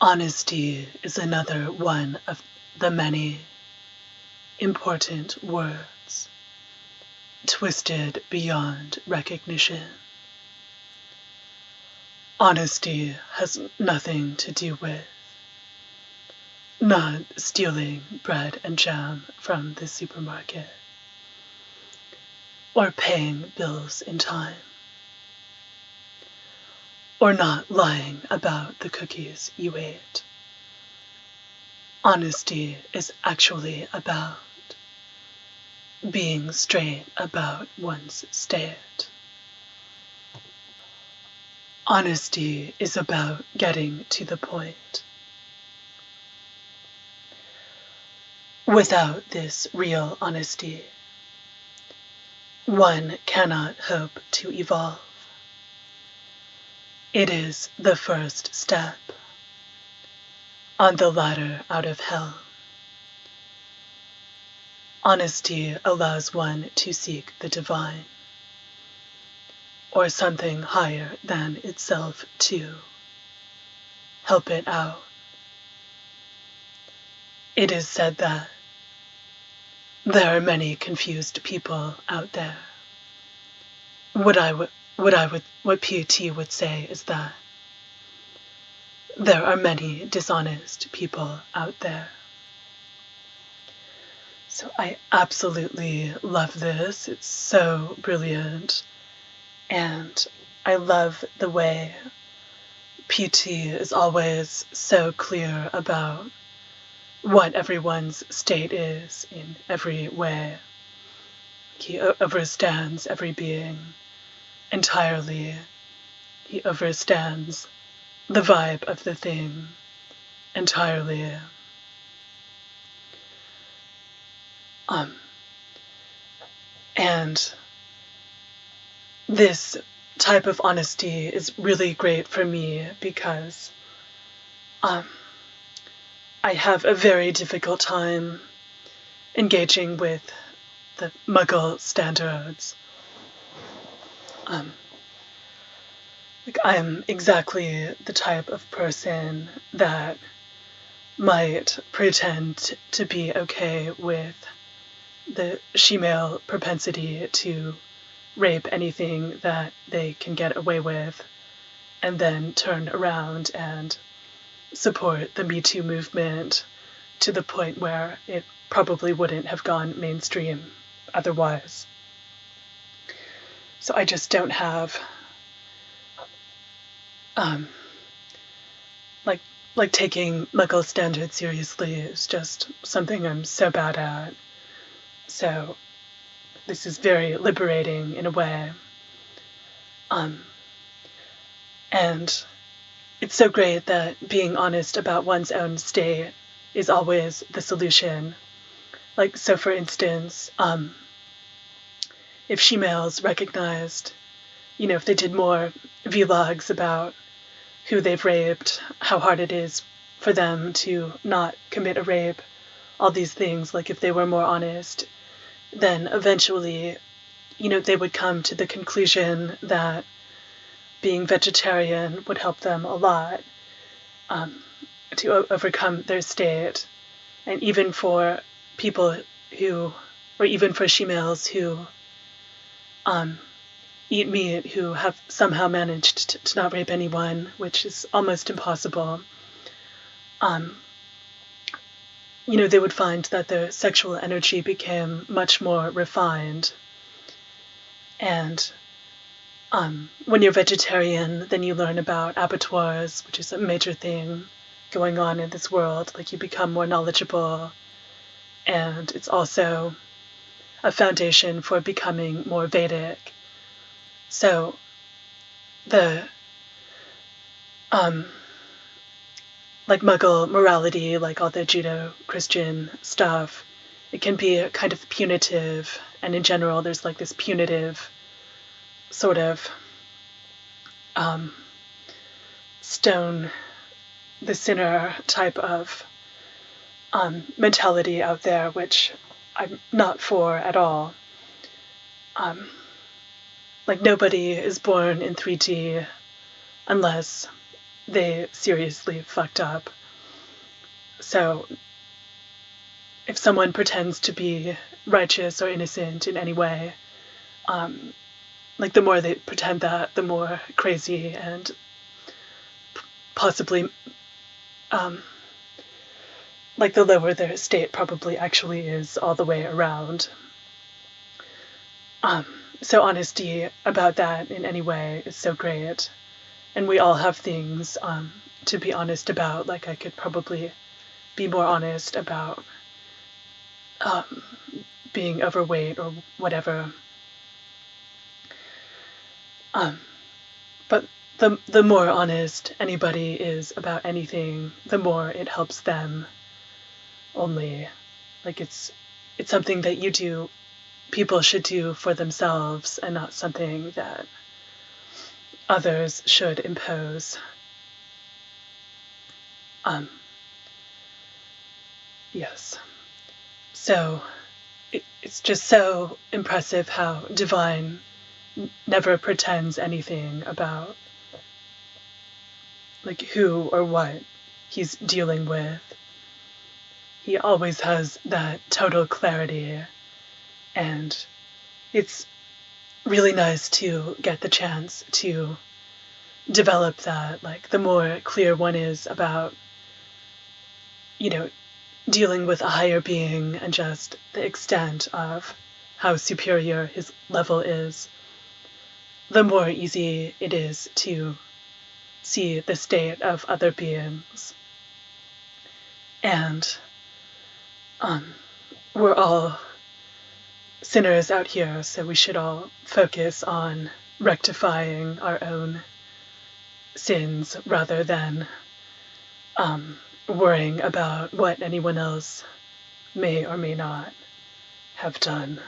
Honesty is another one of the many important words, twisted beyond recognition. Honesty has nothing to do with not stealing bread and jam from the supermarket or paying bills in time or not lying about the cookies you ate. Honesty is actually about being straight about one's state. Honesty is about getting to the point. Without this real honesty, one cannot hope to evolve. It is the first step on the ladder out of hell. Honesty allows one to seek the divine, or something higher than itself to help it out. It is said that there are many confused people out there. What P.T. would say is that there are many dishonest people out there. So I absolutely love this. It's so brilliant. And I love the way P.T. is always so clear about what everyone's state is in every way. He understands every being entirely. He understands the vibe of the thing entirely. And this type of honesty is really great for me because I have a very difficult time engaging with the Muggle standards. I'm exactly the type of person that might pretend to be okay with the she-male propensity to rape anything that they can get away with, and then turn around and support the Me Too movement to the point where it probably wouldn't have gone mainstream otherwise. So I just don't have like taking Muggle standards seriously is just something I'm so bad at. So this is very liberating in a way. And it's so great that being honest about one's own state is always the solution. Like, so for instance, if she-males recognized, if they did more vlogs about who they've raped, how hard it is for them to not commit a rape, all these things, like if they were more honest, then eventually, they would come to the conclusion that being vegetarian would help them a lot to overcome their state. And even for people who, or even for she-males who eat meat, who have somehow managed to not rape anyone, which is almost impossible, they would find that their sexual energy became much more refined. And when you're vegetarian, then you learn about abattoirs, which is a major thing going on in this world. Like, you become more knowledgeable, and it's also a foundation for becoming more Vedic. So the like Muggle morality, like all the Judeo-Christian stuff, it can be kind of punitive, and in general there's like this punitive sort of stone the sinner type of mentality out there, which I'm not for at all. Like, nobody is born in 3D unless they seriously fucked up. So if someone pretends to be righteous or innocent in any way, like the more they pretend that, the more crazy and possibly like the lower their state probably actually is all the way around. So honesty about that in any way is so great. And we all have things to be honest about. Like I could probably be more honest about being overweight or whatever. But the more honest anybody is about anything, the more it helps them only. Like it's something that you do, people should do for themselves and not something that others should impose. Yes. So it's just so impressive how Divine never pretends anything about like who or what he's dealing with. He always has that total clarity, and it's really nice to get the chance to develop that. Like the more clear one is about, you know, dealing with a higher being and just the extent of how superior his level is, the more easy it is to see the state of other beings. And we're all sinners out here, so we should all focus on rectifying our own sins rather than worrying about what anyone else may or may not have done.